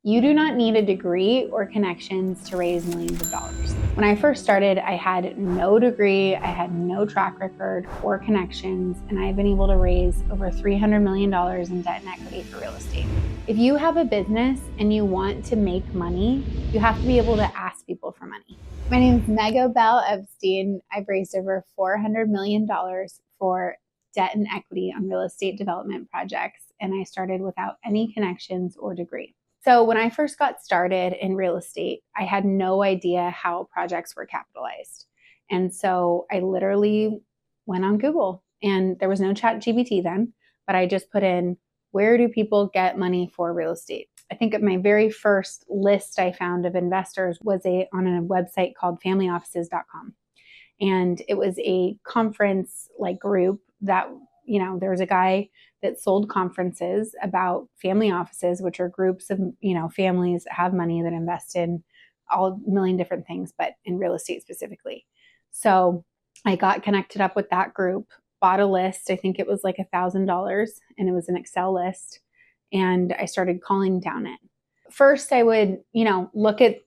You do not need a degree or connections to raise millions of dollars. When I first started, I had no degree, I had no track record or connections, and I've been able to raise over $300 million in debt and equity for real estate. If you have a business and you want to make money, you have to be able to ask people for money. My name is Mega Bell Epstein. I've raised over $400 million for debt and equity on real estate development projects, and I started without any connections or degree. So when I first got started in real estate, I had no idea how projects were capitalized. And so I literally went on Google, and there was no ChatGPT then, but I just put in, where do people get money for real estate? I think my very first list I found of investors was on a website called familyoffices.com. And it was a conference like group that, there was a guy that sold conferences about family offices, which are groups of, families that have money that invest in all a million different things, but in real estate specifically. So I got connected up with that group, bought a list. I think it was like $1,000, and it was an Excel list. And I started calling down it. First, I would, look at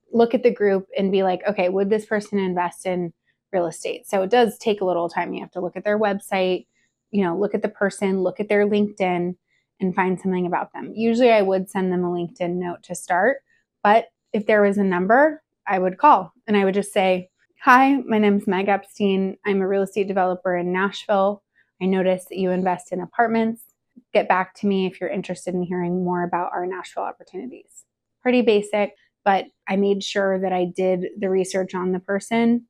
the group and be like, okay, would this person invest in real estate? So it does take a little time. You have to look at their website, look at the person, look at their LinkedIn, and find something about them. Usually I would send them a LinkedIn note to start, but if there was a number, I would call and I would just say, hi, my name is Meg Epstein. I'm a real estate developer in Nashville. I noticed that you invest in apartments. Get back to me if you're interested in hearing more about our Nashville opportunities. Pretty basic, but I made sure that I did the research on the person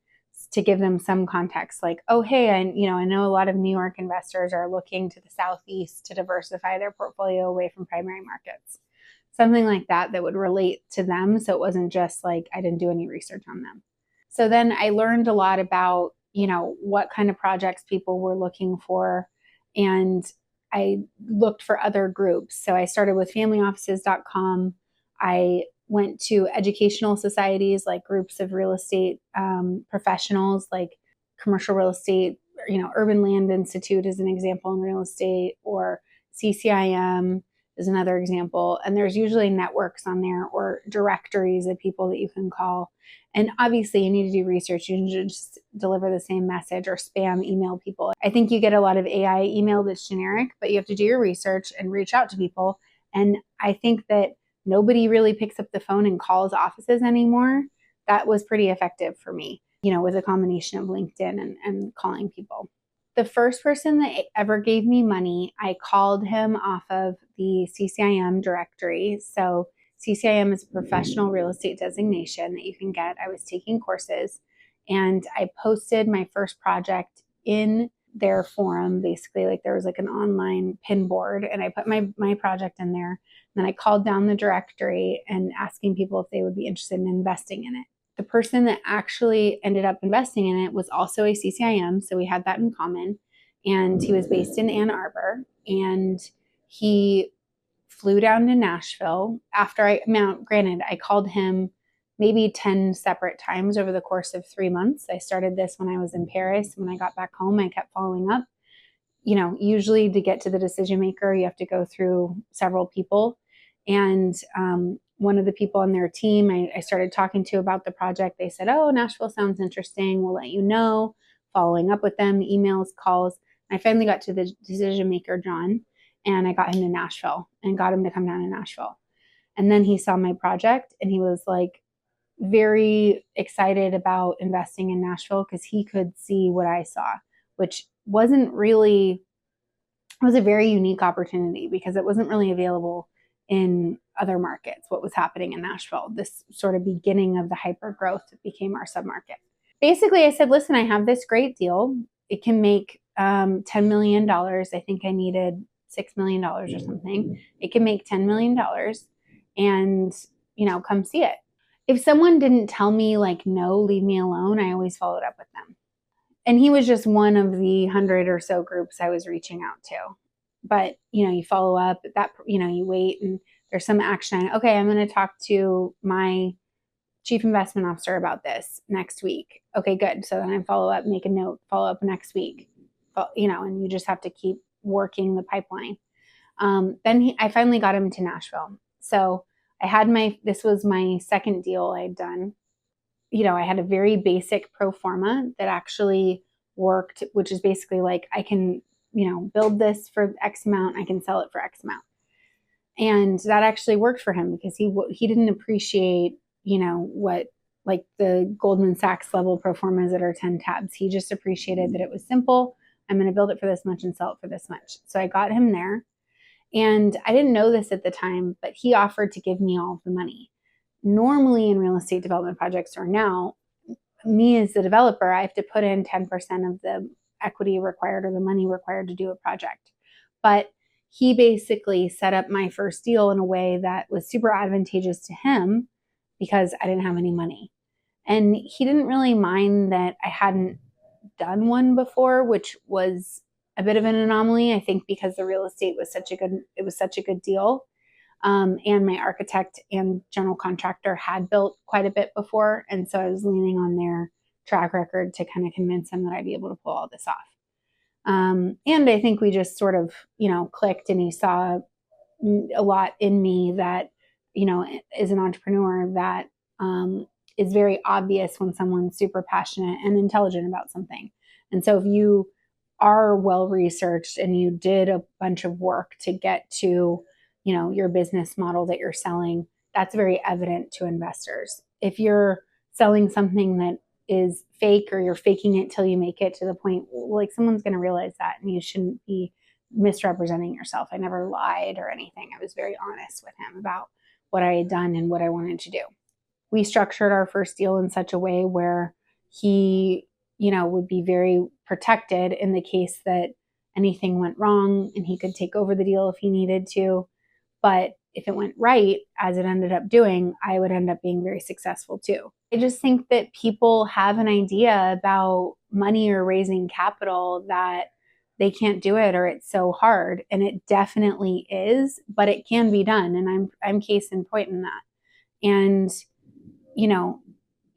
to give them some context, like, oh, hey, I know a lot of New York investors are looking to the Southeast to diversify their portfolio away from primary markets. Something like that would relate to them. So it wasn't just like I didn't do any research on them. So then I learned a lot about, what kind of projects people were looking for. And I looked for other groups. So I started with familyoffices.com. I went to educational societies, like groups of real estate professionals, like commercial real estate, Urban Land Institute is an example in real estate, or CCIM is another example. And there's usually networks on there or directories of people that you can call. And obviously you need to do research. You need to just deliver the same message or spam email people. I think you get a lot of AI email that's generic, but you have to do your research and reach out to people. And I think that nobody really picks up the phone and calls offices anymore. That was pretty effective for me, with a combination of LinkedIn and calling people. The first person that ever gave me money, I called him off of the CCIM directory. So CCIM is a professional real estate designation that you can get. I was taking courses, and I posted my first project in their forum. Basically, like there was like an online pin board, and I put my project in there. And then I called down the directory and asking people if they would be interested in investing in it. The person that actually ended up investing in it was also a CCIM, so we had that in common. And he was based in Ann Arbor, and he flew down to Nashville granted, I called him maybe 10 separate times over the course of 3 months. I started this when I was in Paris. When I got back home, I kept following up. Usually to get to the decision maker, you have to go through several people. And one of the people on their team I started talking to about the project, they said, oh, Nashville sounds interesting. We'll let you know. Following up with them, emails, calls. I finally got to the decision maker, John, and I got him to Nashville and got him to come down to Nashville. And then he saw my project and he was like very excited about investing in Nashville because he could see what I saw, which wasn't really, it was a very unique opportunity because it wasn't really available in other markets, what was happening in Nashville, this sort of beginning of the hyper growth that became our submarket. Basically, I said, listen, I have this great deal. It can make $10 million. I think I needed $6 million or something. It can make $10 million and, come see it. If someone didn't tell me like, no, leave me alone, I always followed up with them. And he was just one of the 100 or so groups I was reaching out to. But, you follow up that, you wait and there's some action. Okay, I'm going to talk to my chief investment officer about this next week. Okay, good. So then I follow up, make a note, follow up next week, and you just have to keep working the pipeline. I finally got him to Nashville. So this was my second deal I'd done. I had a very basic pro forma that actually worked, which is basically like I can, build this for X amount, I can sell it for X amount. And that actually worked for him because he didn't appreciate, what like the Goldman Sachs level pro formas that are 10 tabs. He just appreciated that it was simple. I'm going to build it for this much and sell it for this much. So I got him there. And I didn't know this at the time, but he offered to give me all of the money. Normally in real estate development projects, or now, me as the developer, I have to put in 10% of the equity required or the money required to do a project. But he basically set up my first deal in a way that was super advantageous to him because I didn't have any money. And he didn't really mind that I hadn't done one before, which was a bit of an anomaly, I think, because the real estate was such a good deal. And my architect and general contractor had built quite a bit before. And so I was leaning on their track record to kind of convince him that I'd be able to pull all this off. And I think we just sort of, clicked, and he saw a lot in me that, as an entrepreneur, that is very obvious when someone's super passionate and intelligent about something. And so if you are well researched and you did a bunch of work to get to, your business model that you're selling, that's very evident to investors. If you're selling something that is fake, or you're faking it till you make it to the point, like, someone's going to realize that, and you shouldn't be misrepresenting yourself. I never lied or anything. I was very honest with him about what I had done and what I wanted to do. We structured our first deal in such a way where he, would be very protected in the case that anything went wrong, and he could take over the deal if he needed to. But if it went right, as it ended up doing, I would end up being very successful too. I just think that people have an idea about money or raising capital that they can't do it, or it's so hard. And it definitely is, but it can be done. And I'm case in point in that. And,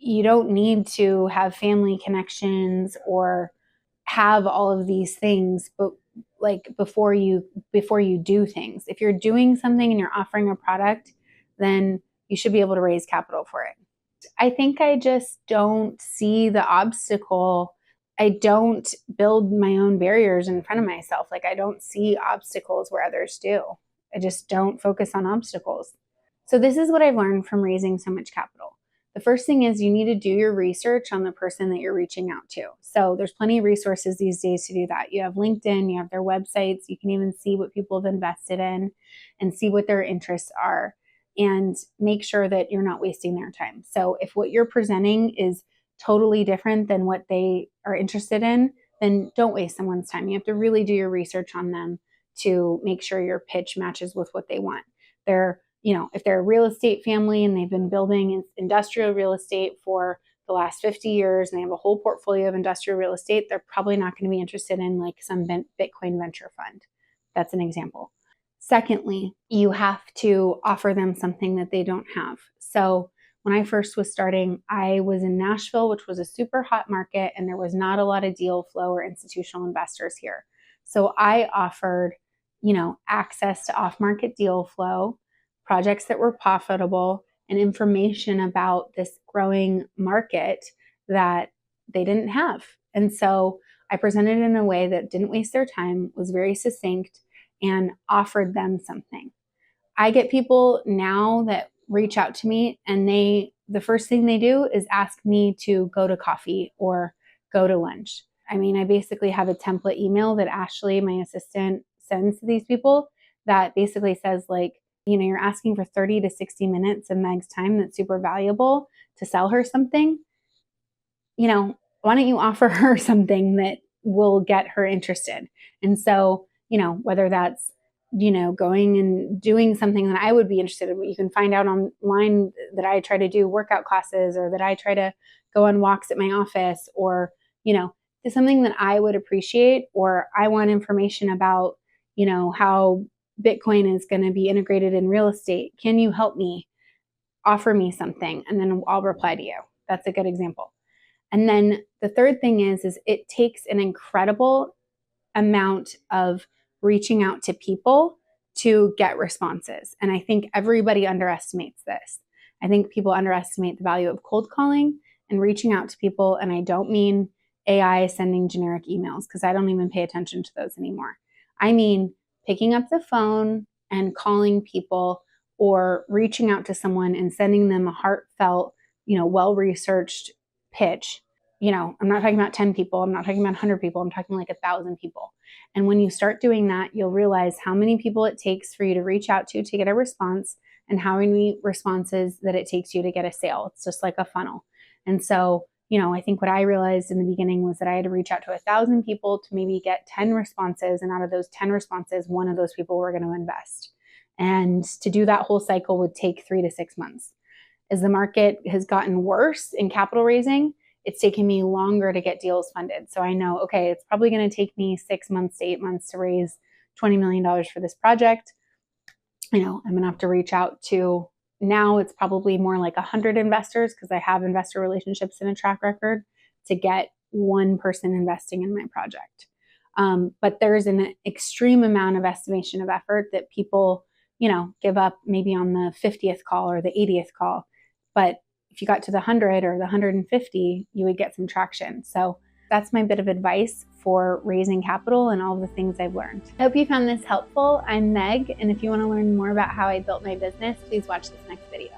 you don't need to have family connections or have all of these things, but like before you do things. If you're doing something and you're offering a product, then you should be able to raise capital for it. I think I just don't see the obstacle. I don't build my own barriers in front of myself. Like, I don't see obstacles where others do. I just don't focus on obstacles. So this is what I've learned from raising so much capital. The first thing is you need to do your research on the person that you're reaching out to. So there's plenty of resources these days to do that. You have LinkedIn, you have their websites, you can even see what people have invested in and see what their interests are, and make sure that you're not wasting their time. So if what you're presenting is totally different than what they are interested in, then don't waste someone's time. You have to really do your research on them to make sure your pitch matches with what they want. If they're a real estate family and they've been building industrial real estate for the last 50 years and they have a whole portfolio of industrial real estate, they're probably not going to be interested in like some Bitcoin venture fund. That's an example. Secondly, you have to offer them something that they don't have. So when I first was starting, I was in Nashville, which was a super hot market, and there was not a lot of deal flow or institutional investors here. So I offered, access to off-market deal flow, projects that were profitable, and information about this growing market that they didn't have. And so I presented in a way that didn't waste their time, was very succinct, and offered them something. I get people now that reach out to me, and the first thing they do is ask me to go to coffee or go to lunch. I basically have a template email that Ashley, my assistant, sends to these people that basically says, like, you're asking for 30 to 60 minutes of Meg's time that's super valuable to sell her something. Why don't you offer her something that will get her interested? And so, whether that's, going and doing something that I would be interested in, you can find out online that I try to do workout classes, or that I try to go on walks at my office, or, it's something that I would appreciate, or I want information about, how Bitcoin is going to be integrated in real estate. Can you help me? Offer me something, and then I'll reply to you. That's a good example. And then the third thing is it takes an incredible amount of reaching out to people to get responses. And I think everybody underestimates this. I think people underestimate the value of cold calling and reaching out to people. And I don't mean AI sending generic emails, because I don't even pay attention to those anymore. I mean picking up the phone and calling people, or reaching out to someone and sending them a heartfelt, well-researched pitch. I'm not talking about 10 people. I'm not talking about 100 people. I'm talking like 1,000 people. And when you start doing that, you'll realize how many people it takes for you to reach out to get a response, and how many responses that it takes you to get a sale. It's just like a funnel. And so, I think what I realized in the beginning was that I had to reach out to 1,000 people to maybe get 10 responses. And out of those 10 responses, one of those people were going to invest. And to do that whole cycle would take 3 to 6 months. As the market has gotten worse in capital raising, it's taken me longer to get deals funded. So I know, okay, it's probably going to take me 6 months to 8 months to raise $20 million for this project. I'm going to have to reach out to, now it's probably more like 100 investors, because I have investor relationships and a track record, to get one person investing in my project. But there's an extreme amount of estimation of effort that people, give up maybe on the 50th call or the 80th call. But if you got to the 100 or the 150, you would get some traction. So that's my bit of advice for raising capital and all the things I've learned. I hope you found this helpful. I'm Meg, and if you want to learn more about how I built my business, please watch this next video.